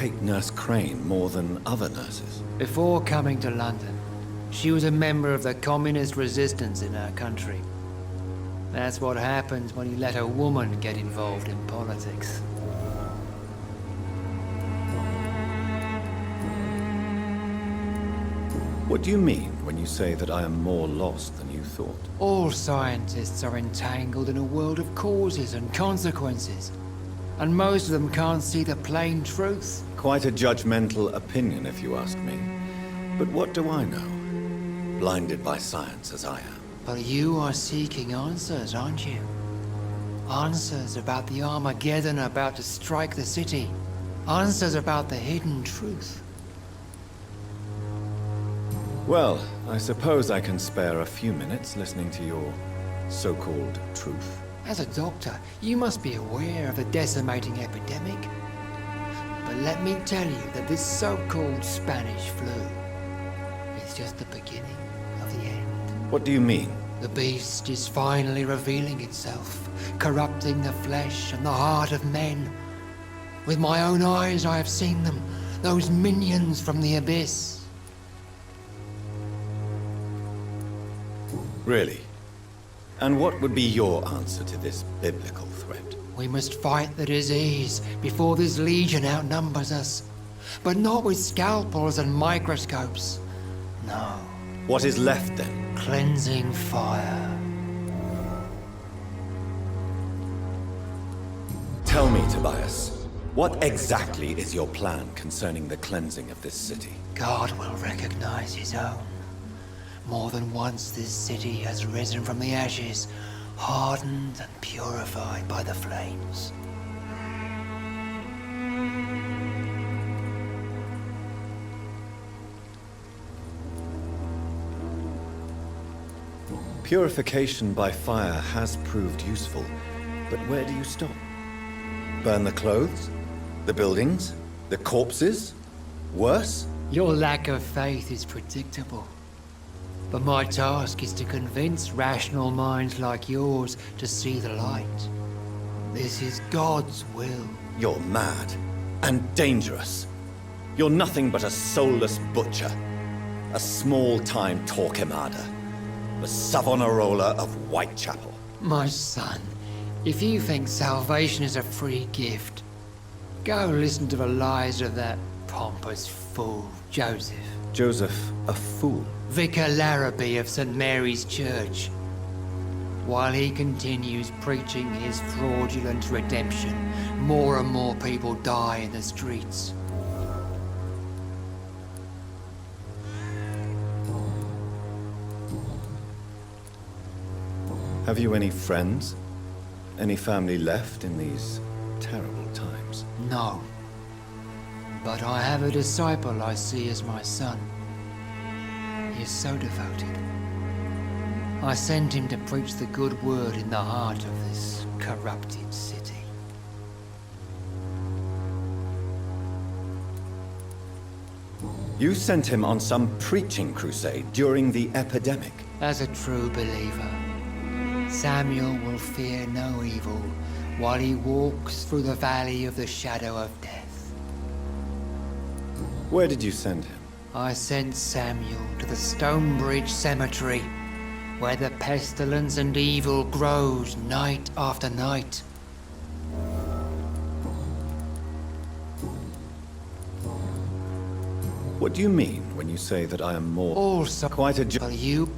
hate Nurse Crane more than other nurses? Before coming to London, she was a member of the communist resistance in her country. That's what happens when you let a woman get involved in politics. What do you mean when you say that I am more lost than you thought? All scientists are entangled in a world of causes and consequences, and most of them can't see the plain truth. Quite a judgmental opinion, if you ask me. But what do I know? Blinded by science as I am. But you are seeking answers, aren't you? Answers about the Armageddon about to strike the city. Answers about the hidden truth. Well, I suppose I can spare a few minutes listening to your so-called truth. As a doctor, you must be aware of the decimating epidemic. But let me tell you that this so-called Spanish flu is just the beginning of the end. What do you mean? The beast is finally revealing itself, corrupting the flesh and the heart of men. With my own eyes I have seen them, those minions from the abyss. Really? And what would be your answer to this biblical threat? We must fight the disease before this legion outnumbers us. But not with scalpels and microscopes. No. What is left then? Cleansing fire. Tell me, Tobias, what exactly is your plan concerning the cleansing of this city? God will recognize his own. More than once this city has risen from the ashes, hardened and purified by the flames. Purification by fire has proved useful, but where do you stop? Burn the clothes? The buildings? The corpses? Worse? Your lack of faith is predictable. But my task is to convince rational minds like yours to see the light. This is God's will. You're mad and dangerous. You're nothing but a soulless butcher. A small-time Torquemada. The Savonarola of Whitechapel. My son, if you think salvation is a free gift, go listen to the lies of that pompous fool, Joseph. Joseph, a fool? Vicar Larrabee of St. Mary's Church. While he continues preaching his fraudulent redemption, more and more people die in the streets. Have you any friends? Any family left in these terrible times? No. But I have a disciple I see as my son. He is so devoted. I sent him to preach the good word in the heart of this corrupted city. You sent him on some preaching crusade during the epidemic. As a true believer, Samuel will fear no evil while he walks through the valley of the shadow of death. Where did you send him? I sent Samuel to the Stonebridge Cemetery, where the pestilence and evil grows night after night. What do you mean when you say that I am more... Also, quite a... for you,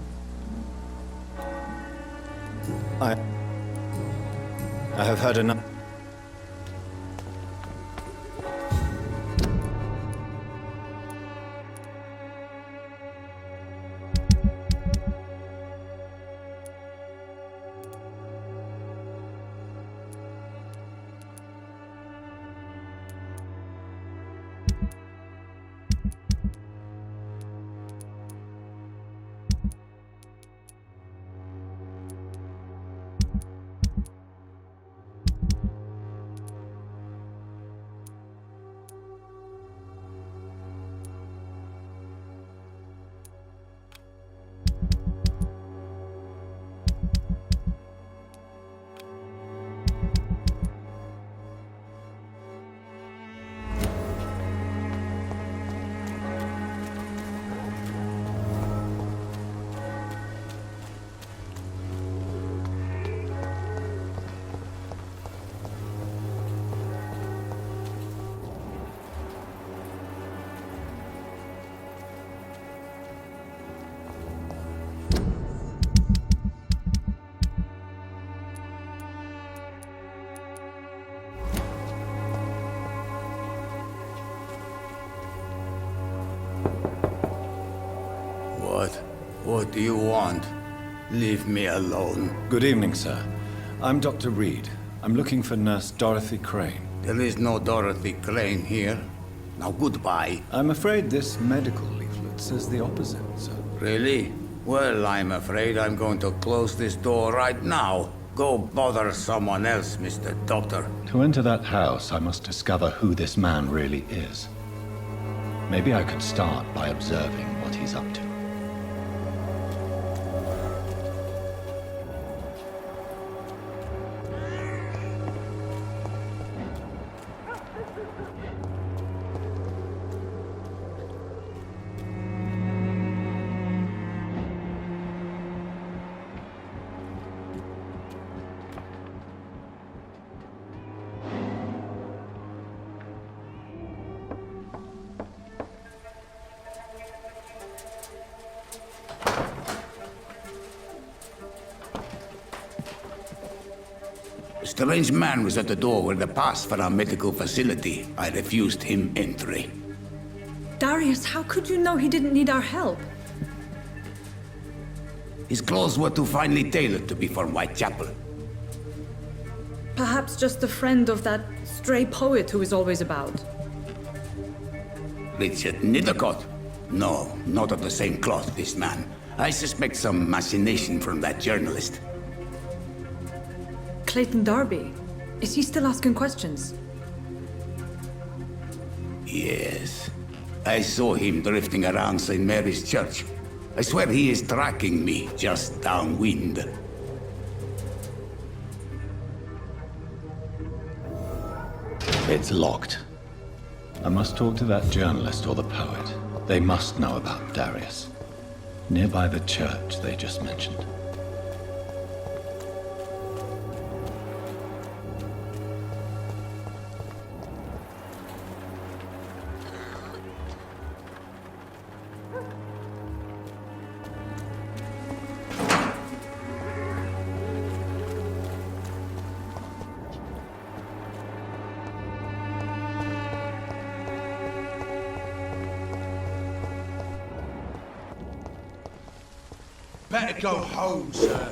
I have heard enough. What? What do you want? Leave me alone. Good evening, sir. I'm Dr. Reed. I'm looking for Nurse Dorothy Crane. There is no Dorothy Crane here. Now goodbye. I'm afraid this medical leaflet says the opposite, sir. Really? Well, I'm afraid I'm going to close this door right now. Go bother someone else, Mr. Doctor. To enter that house, I must discover who this man really is. Maybe I could start by observing what he's up to. A strange man was at the door with a pass for our medical facility. I refused him entry. Darius, how could you know he didn't need our help? His clothes were too finely tailored to be for Whitechapel. Perhaps just a friend of that stray poet who is always about. Richard Nithercott? No, not of the same cloth, this man. I suspect some machination from that journalist. Clayton Darby. Is he still asking questions? Yes. I saw him drifting around St. Mary's Church. I swear he is tracking me just downwind. It's locked. I must talk to that journalist or the poet. They must know about Darius. Nearby the church they just mentioned. Better go home, sir.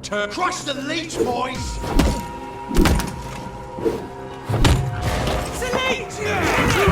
To crush the leech, boys! It's a leech!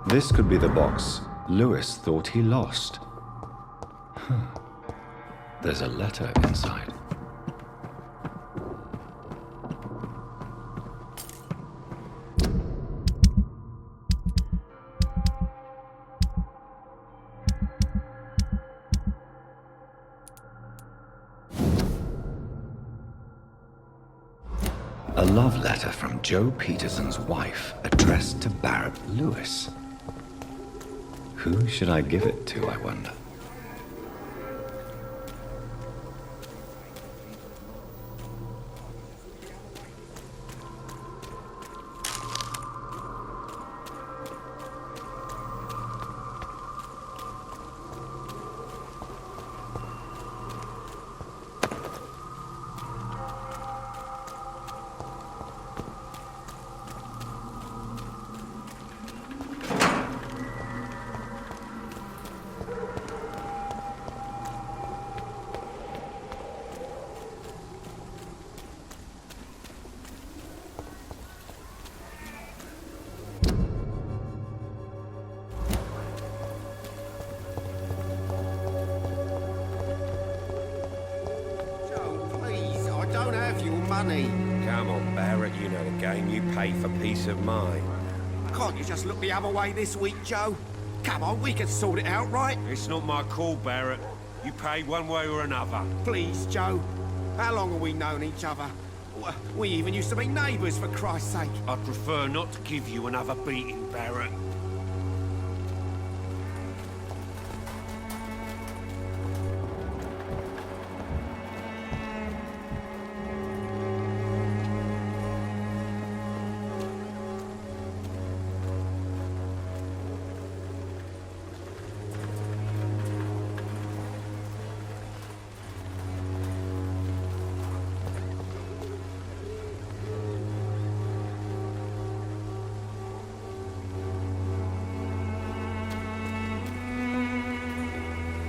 This could be the box Lewis thought he lost. There's a letter inside. A love letter from Joe Peterson's wife, addressed to Barrett Lewis. Who should I give it to, I wonder? have your money. Come on, Barrett, you know the game. You pay for peace of mind. Can't you just look the other way this week, Joe? Come on, we can sort it out, right? It's not my call, Barrett. You pay one way or another. Please, Joe. How long have we known each other? We even used to be neighbours, for Christ's sake. I'd prefer not to give you another beating, Barrett.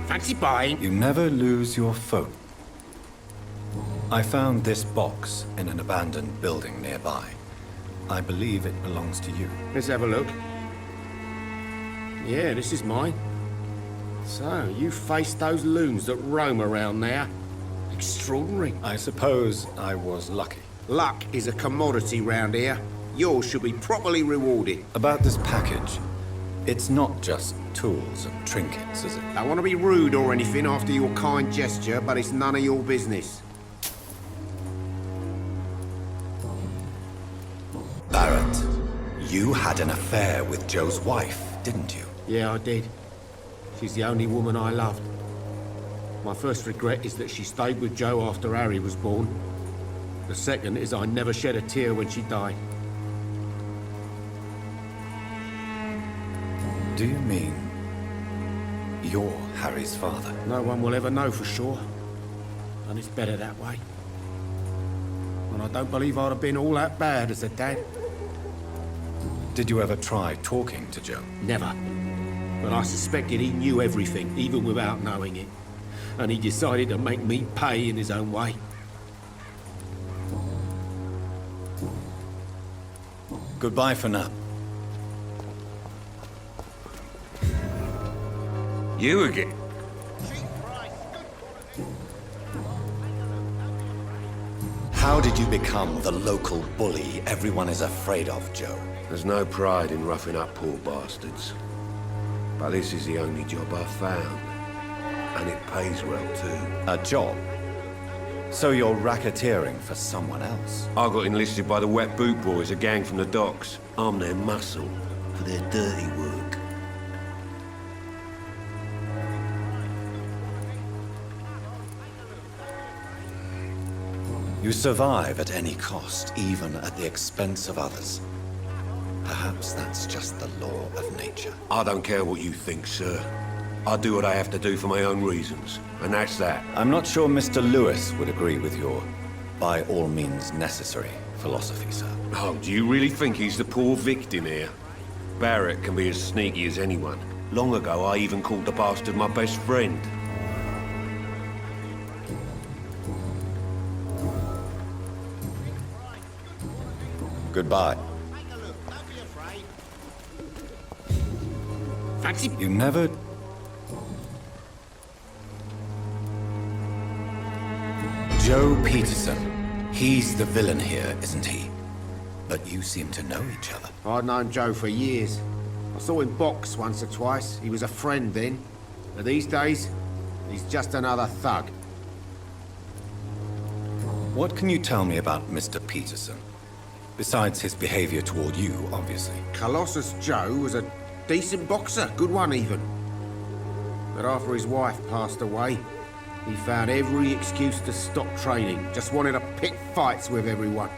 Fancy buying? You never lose your folk. I found this box in an abandoned building nearby. I believe it belongs to you. Let's have a look. Yeah, this is mine. So, you faced those loons that roam around there. Extraordinary. I suppose I was lucky. Luck is a commodity round here. Yours should be properly rewarded. About this package, it's not just tools and trinkets, is it? I want to be rude or anything after your kind gesture, but it's none of your business. Barrett, you had an affair with Joe's wife, didn't you? Yeah, I did. She's the only woman I loved. My first regret is that she stayed with Joe after Harry was born. The second is I never shed a tear when she died. Do you mean you're Harry's father? No one will ever know for sure. And it's better that way. And I don't believe I'd have been all that bad as a dad. Did you ever try talking to Joe? Never. But I suspected he knew everything, even without knowing it. And he decided to make me pay in his own way. Goodbye for now. You again? How did you become the local bully everyone is afraid of, Joe? There's no pride in roughing up poor bastards. But this is the only job I've found. And it pays well, too. A job? So you're racketeering for someone else? I got enlisted by the Wet Boot Boys, a gang from the docks. I'm their muscle for their dirty work. You survive at any cost, even at the expense of others. Perhaps that's just the law of nature. I don't care what you think, sir. I do what I have to do for my own reasons, and that's that. I'm not sure Mr. Lewis would agree with your by all means necessary philosophy, sir. Oh, do you really think he's the poor victim here? Barrett can be as sneaky as anyone. Long ago, I even called the bastard my best friend. Goodbye. Fancy... You never... Joe Peterson. He's the villain here, isn't he? But you seem to know each other. I'd known Joe for years. I saw him box once or twice. He was a friend then. But these days, he's just another thug. What can you tell me about Mr. Peterson? Besides his behavior toward you, obviously. Colossus Joe was a decent boxer, good one even. But after his wife passed away, he found every excuse to stop training. Just wanted to pick fights with everyone.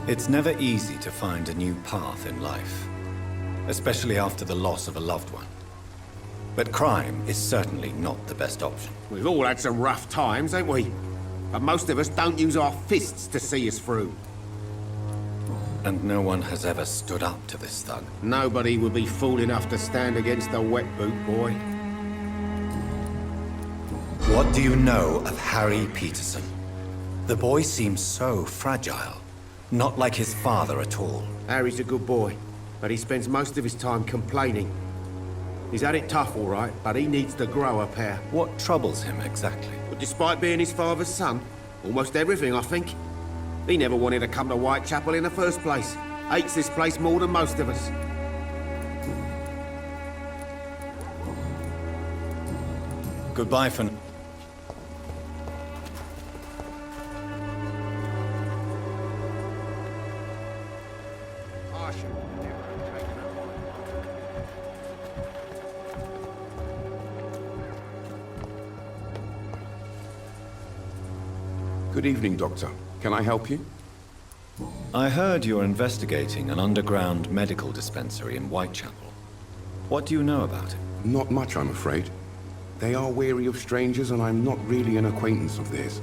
It's never easy to find a new path in life, especially after the loss of a loved one. But crime is certainly not the best option. We've all had some rough times, ain't we? But most of us don't use our fists to see us through. And no one has ever stood up to this thug. Nobody would be fool enough to stand against the Wet Boot Boy. What do you know of Harry Peterson? The boy seems so fragile. Not like his father at all. Harry's a good boy, but he spends most of his time complaining. He's had it tough, all right, but he needs to grow a pair. What troubles him exactly? But despite being his father's son, almost everything, I think. He never wanted to come to Whitechapel in the first place. Hates this place more than most of us. Goodbye for now. Good evening, Doctor. Can I help you? I heard you're investigating an underground medical dispensary in Whitechapel. What do you know about it? Not much, I'm afraid. They are wary of strangers, and I'm not really an acquaintance of theirs.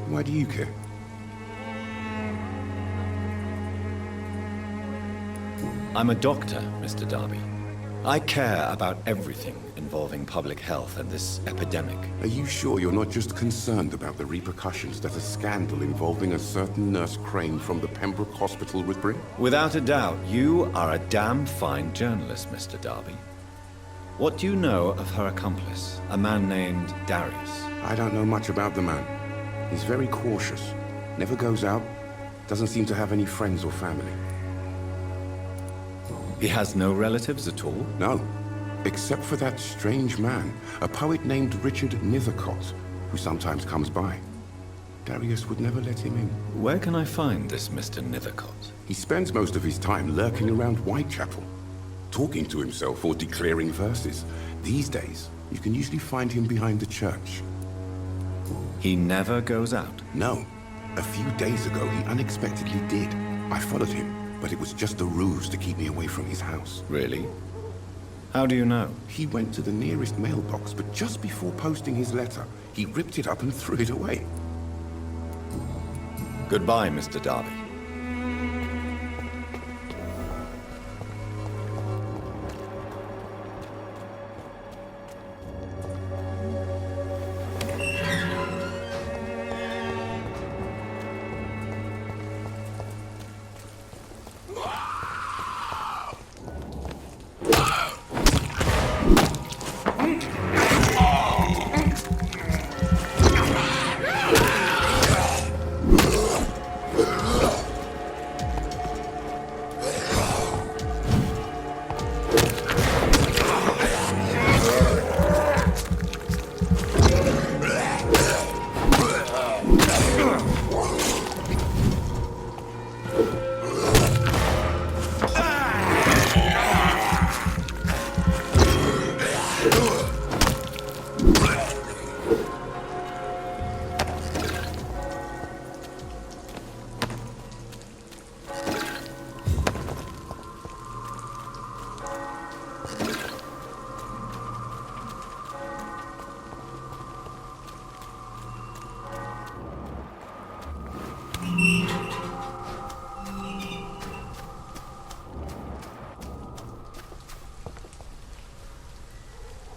Why do you care? I'm a doctor, Mr. Darby. I care about everything involving public health and this epidemic. Are you sure you're not just concerned about the repercussions that a scandal involving a certain Nurse Crane from the Pembroke Hospital would bring? Without a doubt, you are a damn fine journalist, Mr. Darby. What do you know of her accomplice, a man named Darius? I don't know much about the man. He's very cautious, never goes out, doesn't seem to have any friends or family. He has no relatives at all? No, except for that strange man, a poet named Richard Nethercott, who sometimes comes by. Darius would never let him in. Where can I find this Mr. Nethercott? He spends most of his time lurking around Whitechapel, talking to himself or declaring verses. These days, you can usually find him behind the church. He never goes out? No. A few days ago, he unexpectedly did. I followed him, but it was just a ruse to keep me away from his house. Really? How do you know? He went to the nearest mailbox, but just before posting his letter, he ripped it up and threw it away. Goodbye, Mr. Darby.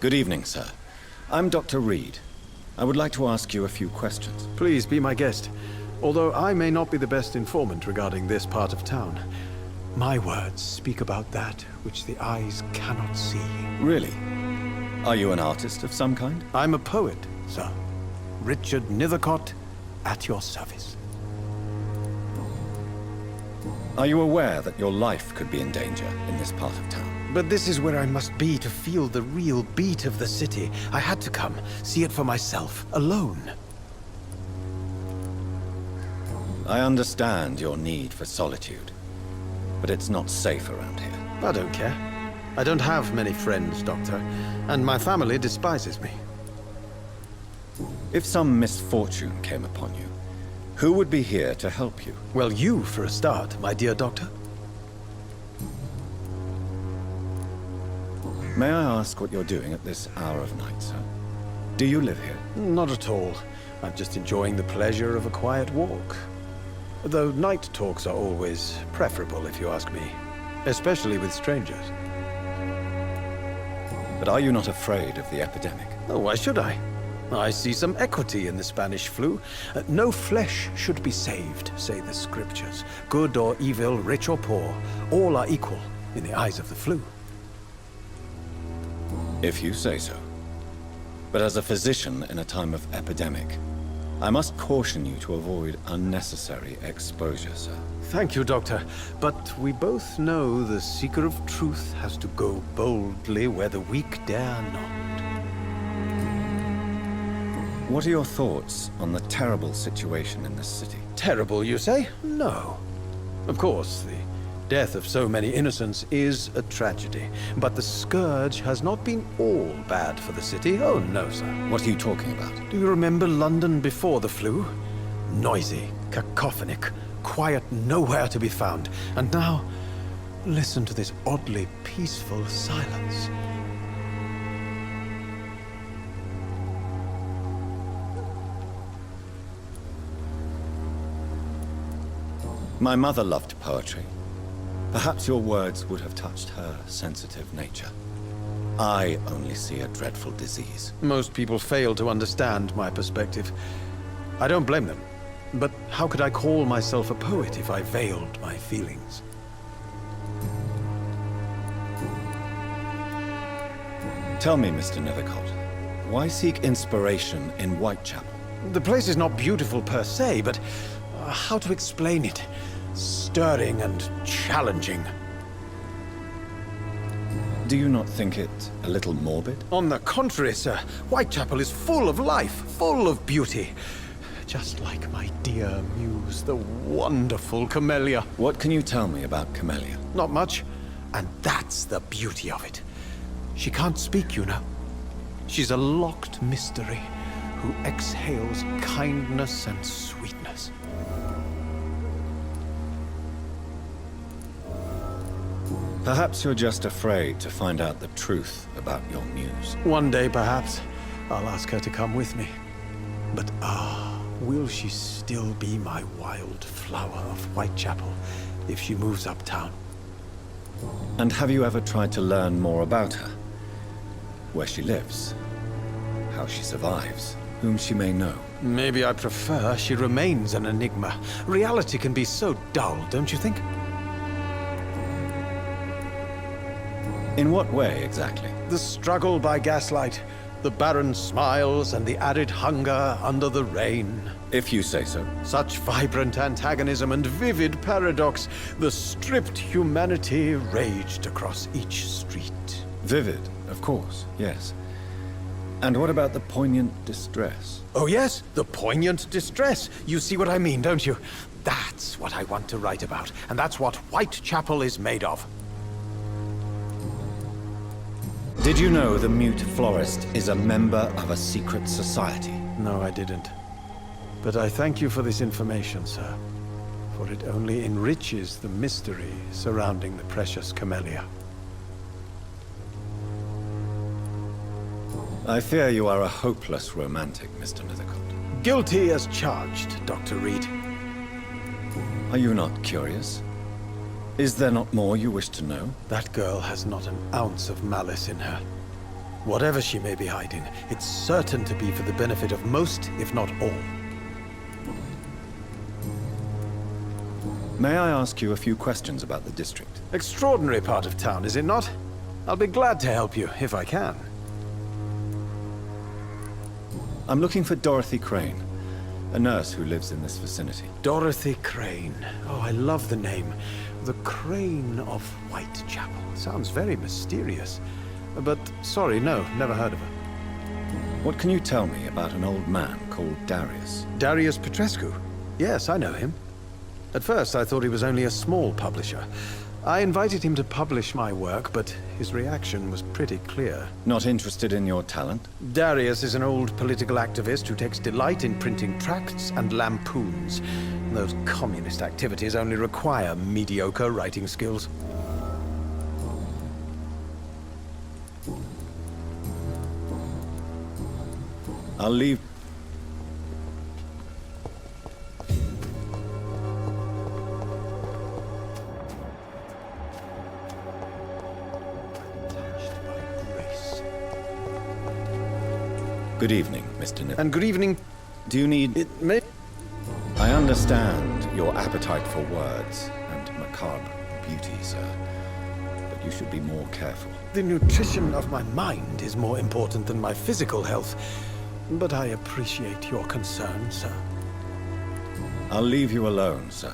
Good evening, sir. I'm Dr. Reed. I would like to ask you a few questions. Please be my guest. Although I may not be the best informant regarding this part of town, my words speak about that which the eyes cannot see. Really? Are you an artist of some kind? I'm a poet, sir. Richard Nethercott, at your service. Are you aware that your life could be in danger in this part of town? But this is where I must be to feel the real beat of the city. I had to come, see it for myself, alone. I understand your need for solitude, but it's not safe around here. I don't care. I don't have many friends, Doctor, and my family despises me. If some misfortune came upon you, who would be here to help you? Well, you, for a start, my dear Doctor. May I ask what you're doing at this hour of night, sir? Do you live here? Not at all. I'm just enjoying the pleasure of a quiet walk. Though night talks are always preferable, if you ask me. Especially with strangers. But are you not afraid of the epidemic? Oh, why should I? I see some equity in the Spanish flu. No flesh should be saved, say the scriptures. Good or evil, rich or poor, all are equal in the eyes of the flu. If you say so. But as a physician in a time of epidemic, I must caution you to avoid unnecessary exposure, sir. Thank you, Doctor. But we both know the seeker of truth has to go boldly where the weak dare not. What are your thoughts on the terrible situation in this city? Terrible, you say? No. Of course, the death of so many innocents is a tragedy. But the scourge has not been all bad for the city. Oh, no, sir. What are you talking about? Do you remember London before the flu? Noisy, cacophonic, quiet nowhere to be found. And now, listen to this oddly peaceful silence. My mother loved poetry. Perhaps your words would have touched her sensitive nature. I only see a dreadful disease. Most people fail to understand my perspective. I don't blame them. But how could I call myself a poet if I veiled my feelings? Tell me, Mr. Nethercott, why seek inspiration in Whitechapel? The place is not beautiful per se, but how to explain it? Stirring and challenging. Do you not think it a little morbid? On the contrary, sir. Whitechapel is full of life, full of beauty. Just like my dear muse, the wonderful Camellia. What can you tell me about Camellia? Not much, and that's the beauty of it. She can't speak, you know. She's a locked mystery who exhales kindness and sweetness. Perhaps you're just afraid to find out the truth about your muse. One day, perhaps, I'll ask her to come with me. But will she still be my wild flower of Whitechapel if she moves uptown? And have you ever tried to learn more about her? Where she lives? How she survives? Whom she may know? Maybe I prefer she remains an enigma. Reality can be so dull, don't you think? In what way, exactly? The struggle by gaslight, the barren smiles and the added hunger under the rain. If you say so. Such vibrant antagonism and vivid paradox. The stripped humanity raged across each street. Vivid, of course, yes. And what about the poignant distress? Oh yes, the poignant distress. You see what I mean, don't you? That's what I want to write about, and that's what Whitechapel is made of. Did you know the mute florist is a member of a secret society? No, I didn't. But I thank you for this information, sir. For it only enriches the mystery surrounding the precious Camellia. I fear you are a hopeless romantic, Mr. Nethercott. Guilty as charged, Dr. Reed. Are you not curious? Is there not more you wish to know? That girl has not an ounce of malice in her. Whatever she may be hiding, it's certain to be for the benefit of most, if not all. May I ask you a few questions about the district? Extraordinary part of town, is it not? I'll be glad to help you, if I can. I'm looking for Dorothy Crane, a nurse who lives in this vicinity. Dorothy Crane. Oh, I love the name. The Crane of Whitechapel. Sounds very mysterious. But, sorry, no, never heard of her. What can you tell me about an old man called Darius? Darius Petrescu? Yes, I know him. At first, I thought he was only a small publisher. I invited him to publish my work, but his reaction was pretty clear. Not interested in your talent? Darius is an old political activist who takes delight in printing tracts and lampoons. Those communist activities only require mediocre writing skills. I'll leave. Good evening, Mr. Nip. And good evening. Do you need... It may... I understand your appetite for words and macabre beauty, sir. But you should be more careful. The nutrition of my mind is more important than my physical health. But I appreciate your concern, sir. I'll leave you alone, sir.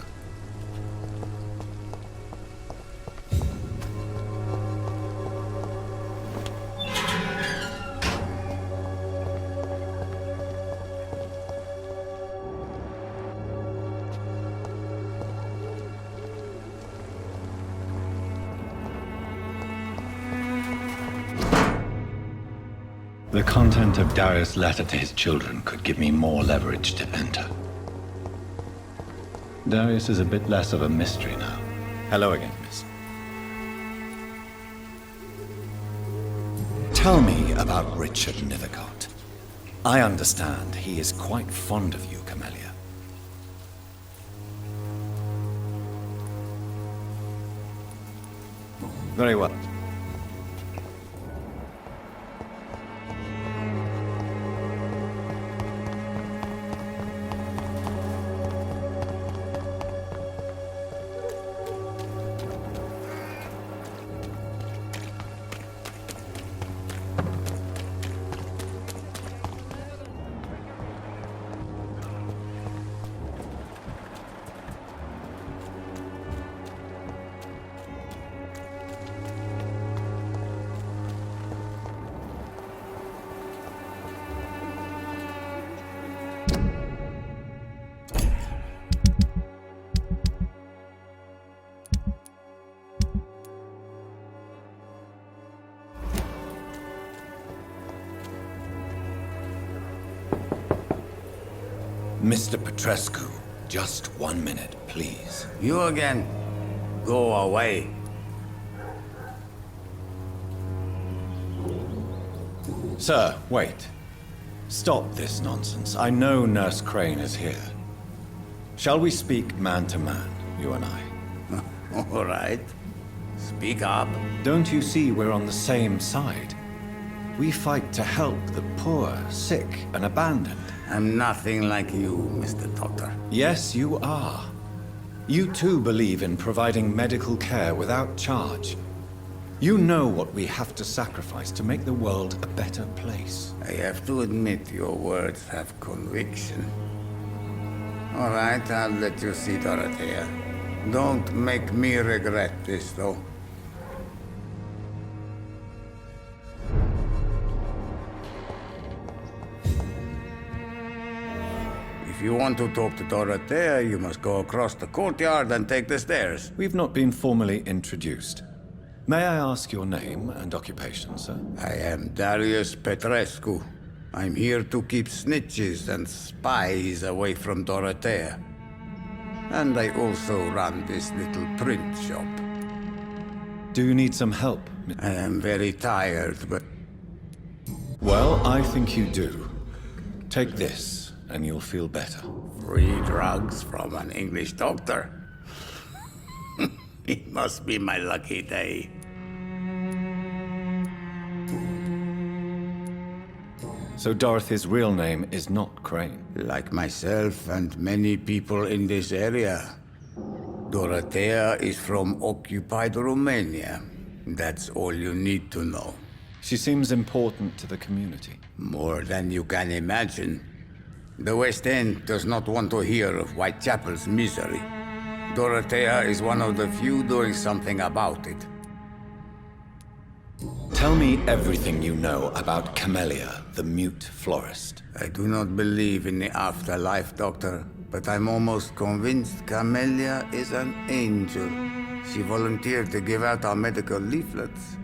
The content of Darius' letter to his children could give me more leverage to enter. Darius is a bit less of a mystery now. Hello again, miss. Tell me about Richard Nithercott. I understand he is quite fond of you, Camellia. Very well. Mr. Petrescu, just 1 minute, please. You again? Go away. Sir, wait. Stop this nonsense. I know Nurse Crane is here. Shall we speak man to man, you and I? All right. Speak up. Don't you see we're on the same side? We fight to help the poor, sick, and abandoned. I'm nothing like you, Mr. Doctor. Yes, you are. You too believe in providing medical care without charge. You know what we have to sacrifice to make the world a better place. I have to admit your words have conviction. All right, I'll let you see Dorothea. Don't make me regret this, though. If you want to talk to Dorothea, you must go across the courtyard and take the stairs. We've not been formally introduced. May I ask your name and occupation, sir? I am Darius Petrescu. I'm here to keep snitches and spies away from Dorothea. And I also run this little print shop. Do you need some help? I am very tired, but... Well, I think you do. Take this, and you'll feel better. Free drugs from an English doctor? It must be my lucky day. So Dorothy's real name is not Crane? Like myself and many people in this area. Dorothea is from occupied Romania. That's all you need to know. She seems important to the community. More than you can imagine. The West End does not want to hear of Whitechapel's misery. Dorothea is one of the few doing something about it. Tell me everything you know about Camellia, the mute florist. I do not believe in the afterlife, Doctor, but I'm almost convinced Camellia is an angel. She volunteered to give out our medical leaflets.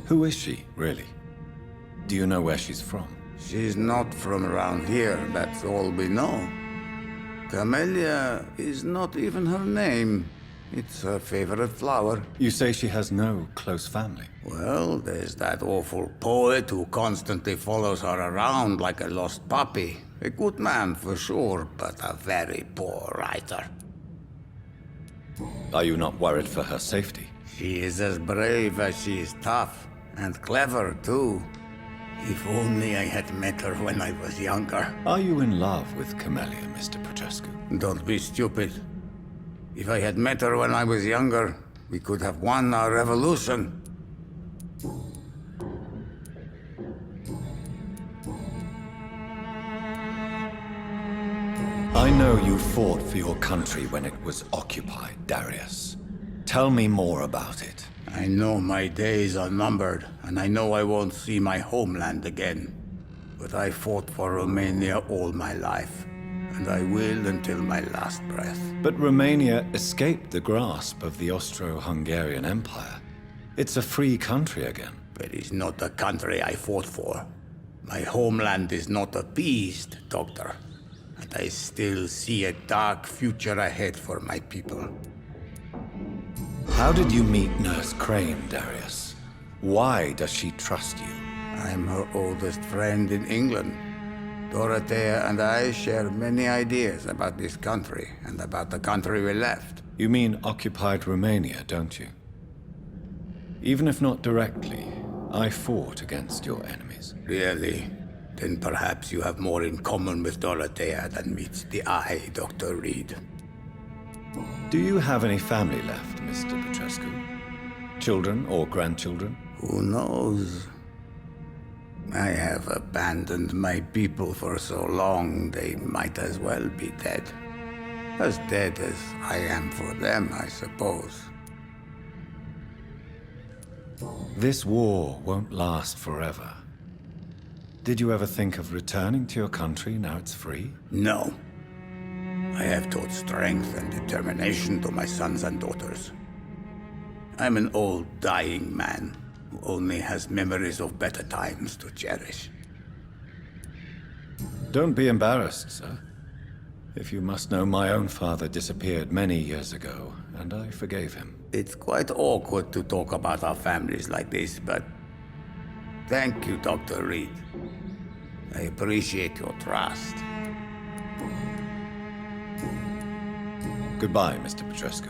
Who is she, really? Do you know where she's from? She's not from around here, that's all we know. Camellia is not even her name. It's her favorite flower. You say she has no close family? Well, there's that awful poet who constantly follows her around like a lost puppy. A good man for sure, but a very poor writer. Are you not worried for her safety? She is as brave as she is tough, and clever too. If only I had met her when I was younger. Are you in love with Camellia, Mr. Petrescu? Don't be stupid. If I had met her when I was younger, we could have won our revolution. I know you fought for your country when it was occupied, Darius. Tell me more about it. I know my days are numbered, and I know I won't see my homeland again. But I fought for Romania all my life, and I will until my last breath. But Romania escaped the grasp of the Austro-Hungarian Empire. It's a free country again. But it's not the country I fought for. My homeland is not appeased, Doctor. And I still see a dark future ahead for my people. How did you meet Nurse Crane, Darius? Why does she trust you? I'm her oldest friend in England. Dorothea and I share many ideas about this country and about the country we left. You mean occupied Romania, don't you? Even if not directly, I fought against your enemies. Really? Then perhaps you have more in common with Dorothea than meets the eye, Dr. Reed. Do you have any family left, Mr. Petrescu? Children or grandchildren? Who knows? I have abandoned my people for so long, they might as well be dead. As dead as I am for them, I suppose. This war won't last forever. Did you ever think of returning to your country now it's free? No. I have taught strength and determination to my sons and daughters. I'm an old, dying man who only has memories of better times to cherish. Don't be embarrassed, sir. If you must know, my own father disappeared many years ago, and I forgave him. It's quite awkward to talk about our families like this, but thank you, Dr. Reed. I appreciate your trust. Goodbye, Mr. Petrescu.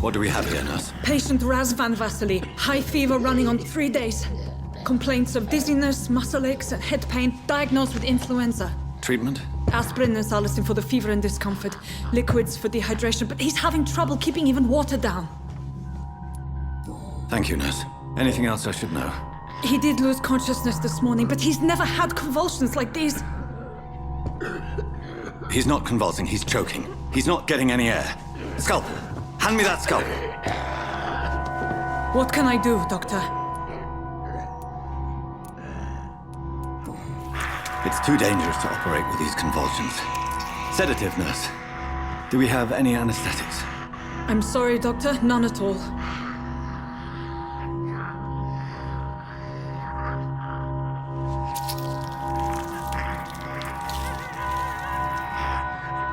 What do we have here, nurse? Patient Razvan Vasily. High fever running on 3 days. Complaints of dizziness, muscle aches, and head pain. Diagnosed with influenza. Treatment? Aspirin and salicin for the fever and discomfort. Liquids for dehydration, but he's having trouble keeping even water down. Thank you, nurse. Anything else I should know? He did lose consciousness this morning, but he's never had convulsions like these. He's not convulsing, he's choking. He's not getting any air. Scalpel! Hand me that scalpel! What can I do, Doctor? It's too dangerous to operate with these convulsions. Sedative, nurse. Do we have any anesthetics? I'm sorry, Doctor, none at all.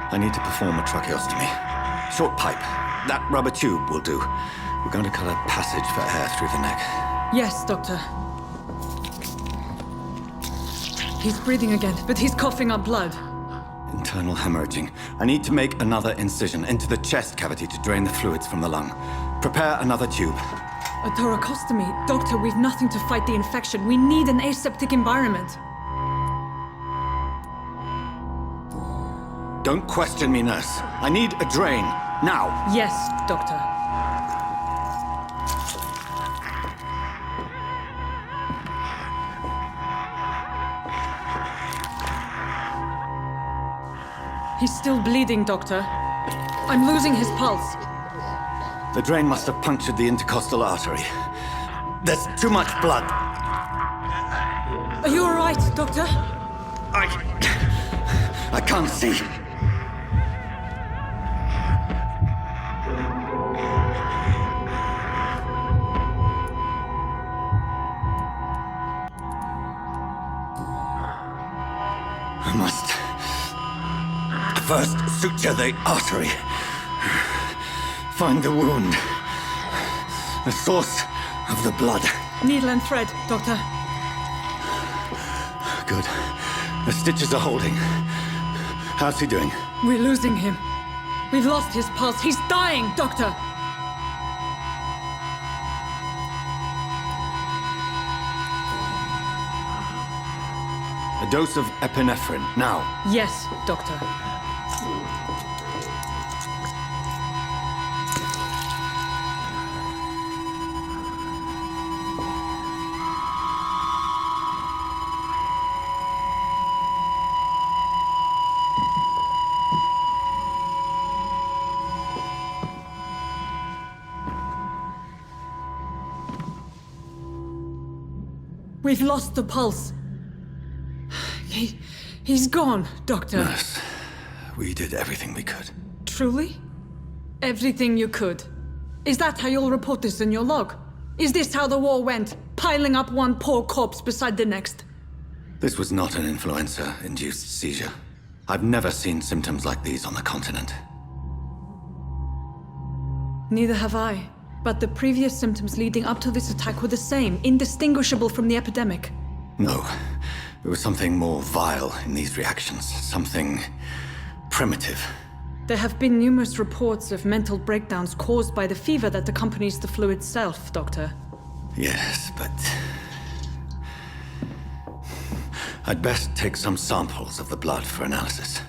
I need to perform a tracheostomy. Short pipe. That rubber tube will do. We're going to cut a passage for air through the neck. Yes, Doctor. He's breathing again, but he's coughing up blood. Internal hemorrhaging. I need to make another incision into the chest cavity to drain the fluids from the lung. Prepare another tube. A thoracostomy? Doctor, we've nothing to fight the infection. We need an aseptic environment. Don't question me, nurse. I need a drain. Now. Yes, Doctor. He's still bleeding, Doctor. I'm losing his pulse. The drain must have punctured the intercostal artery. There's too much blood. Are you all right, Doctor? I can't see. I must first suture the artery. Find the wound. The source of the blood. Needle and thread, Doctor. Good. The stitches are holding. How's he doing? We're losing him. We've lost his pulse. He's dying, Doctor. A dose of epinephrine, now. Yes, Doctor. We've lost the pulse. He's gone, Doctor. Nurse, we did everything we could. Truly? Everything you could. Is that how you'll report this in your log? Is this how the war went? Piling up one poor corpse beside the next? This was not an influenza-induced seizure. I've never seen symptoms like these on the continent. Neither have I. But the previous symptoms leading up to this attack were the same, indistinguishable from the epidemic. No. There was something more vile in these reactions. Something primitive. There have been numerous reports of mental breakdowns caused by the fever that accompanies the flu itself, Doctor. Yes, but I'd best take some samples of the blood for analysis.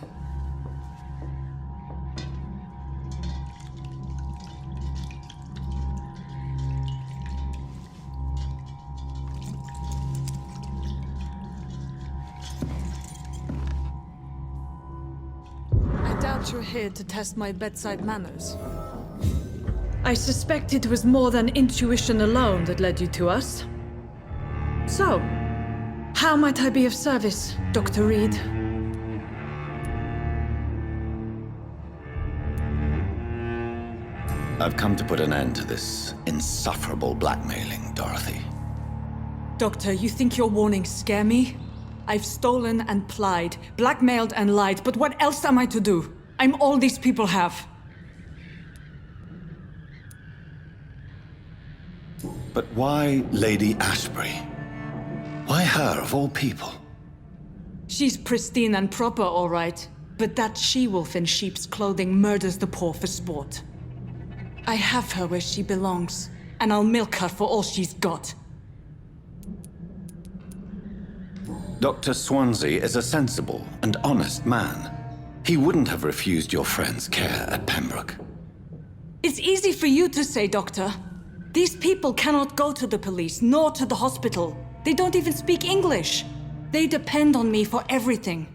You're here to test my bedside manners. I suspect it was more than intuition alone that led you to us. So, how might I be of service, Dr. Reed? I've come to put an end to this insufferable blackmailing, Dorothy. Doctor, you think your warnings scare me? I've stolen and plied, blackmailed and lied, but what else am I to do? I'm all these people have. But why Lady Ashbury? Why her, of all people? She's pristine and proper, all right. But that she-wolf in sheep's clothing murders the poor for sport. I have her where she belongs, and I'll milk her for all she's got. Dr. Swansea is a sensible and honest man. He wouldn't have refused your friend's care at Pembroke. It's easy for you to say, Doctor. These people cannot go to the police, nor to the hospital. They don't even speak English. They depend on me for everything.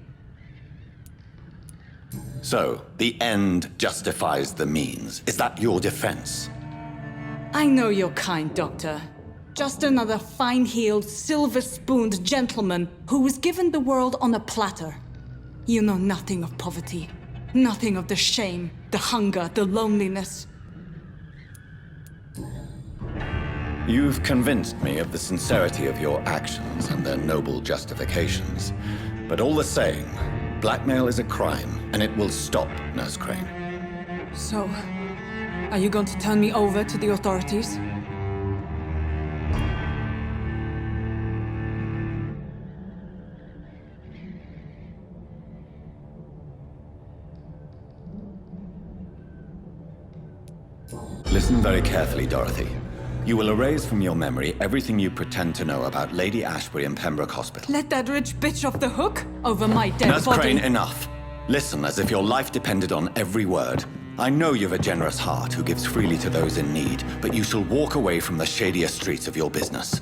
So, the end justifies the means. Is that your defense? I know you're kind, Doctor. Just another fine-heeled, silver-spooned gentleman who was given the world on a platter. You know nothing of poverty. Nothing of the shame, the hunger, the loneliness. You've convinced me of the sincerity of your actions and their noble justifications. But all the same, blackmail is a crime, and it will stop, Nurse Crane. So, are you going to turn me over to the authorities? Listen very carefully, Dorothy. You will erase from your memory everything you pretend to know about Lady Ashbury and Pembroke Hospital. Let that rich bitch off the hook over my dead Nurse body. Crane, enough. Listen as if your life depended on every word. I know you've a generous heart who gives freely to those in need, but you shall walk away from the shadier streets of your business.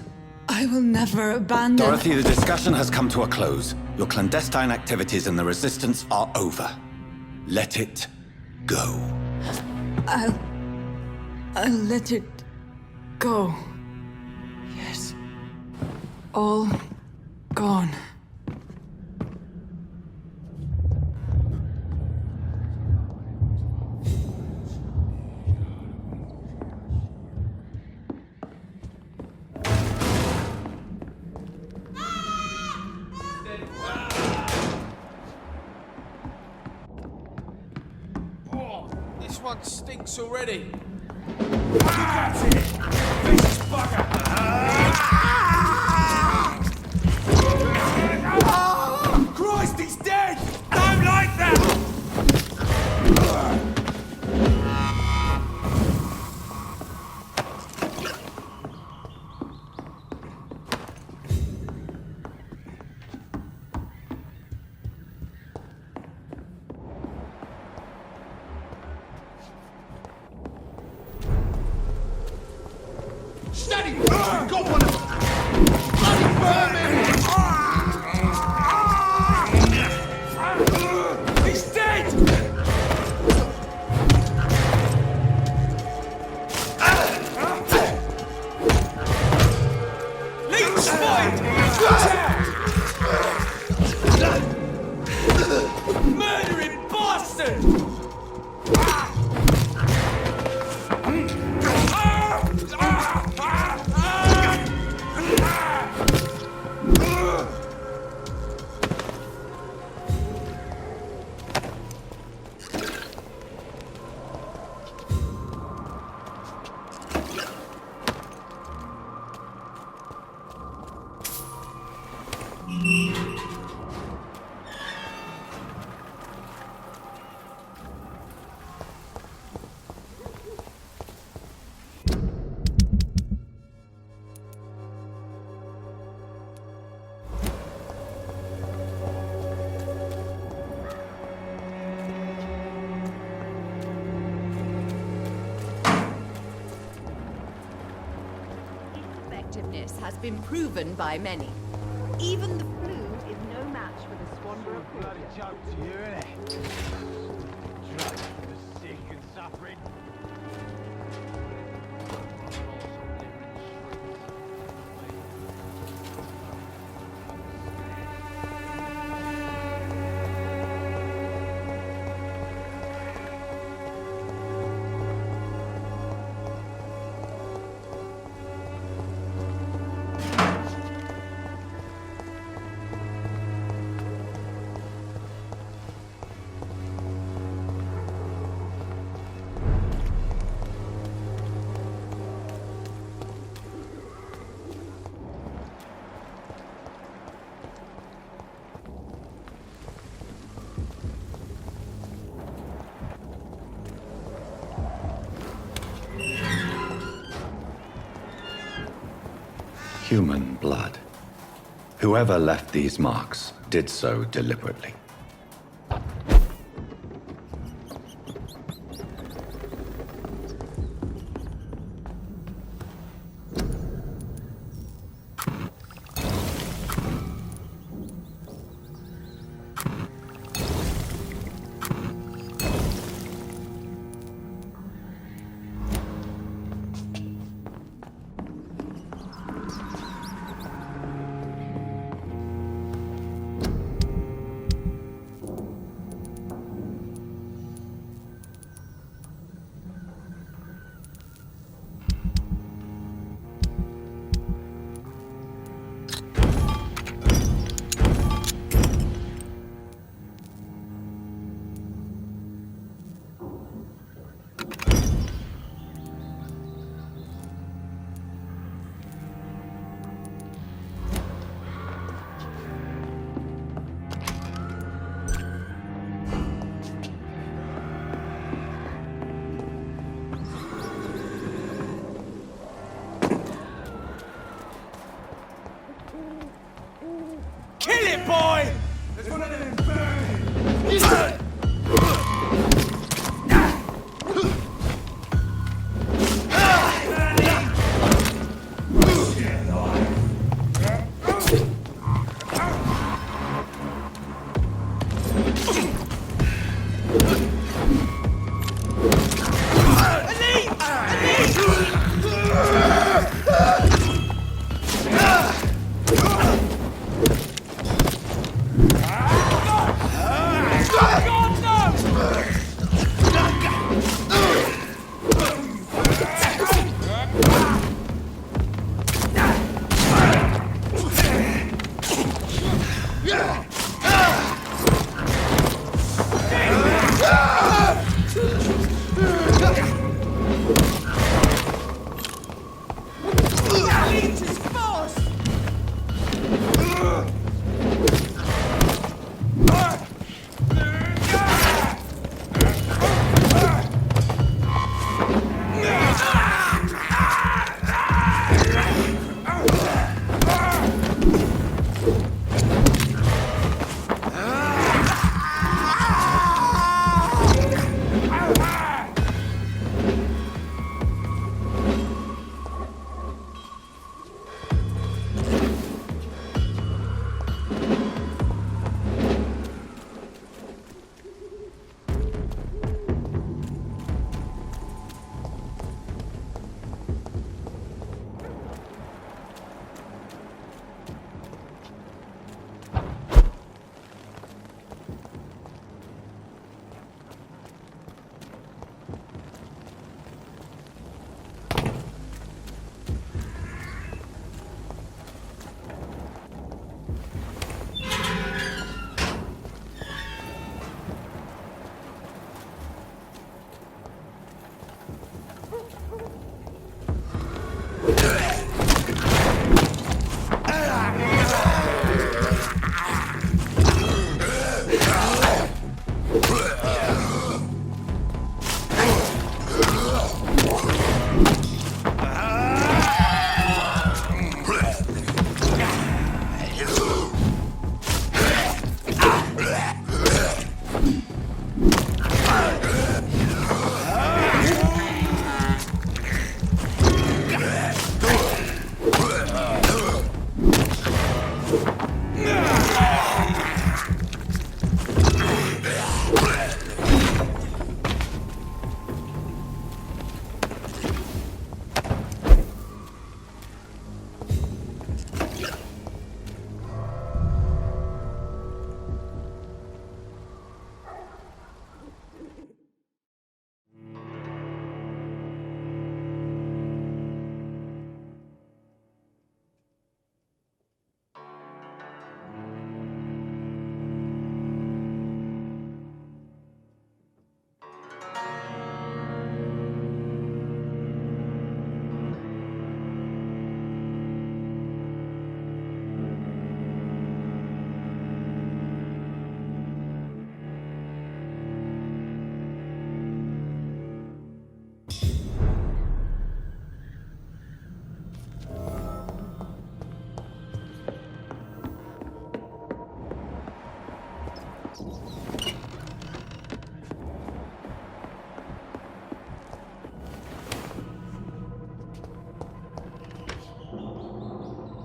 I will never abandon... Dorothy, the discussion has come to a close. Your clandestine activities in the Resistance are over. Let it go. I'll let it go. Yes. All gone. Oh, this one stinks already. That's it! This bugger! Oh, Christ, he's dead! Don't like that! Steady! Got one of them! Bloody vermin! He's dead! Leech spotted! Watch out! Murdering bastard! Has been proven by many. Even the flu is no match for the Swanborough Court. Bloody joke to you, innit? Drug for the sick and suffering. Human blood. Whoever left these marks did so deliberately.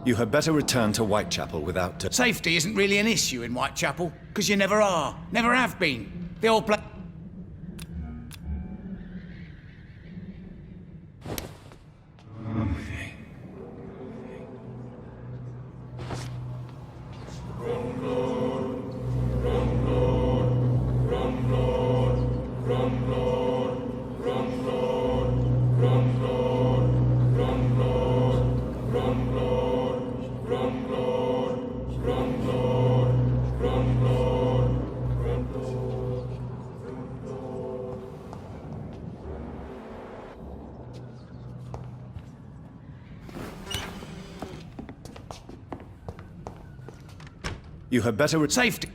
You had better return to Whitechapel without... Safety isn't really an issue in Whitechapel, because you never are. Never have been. They all play... You had better... Safety!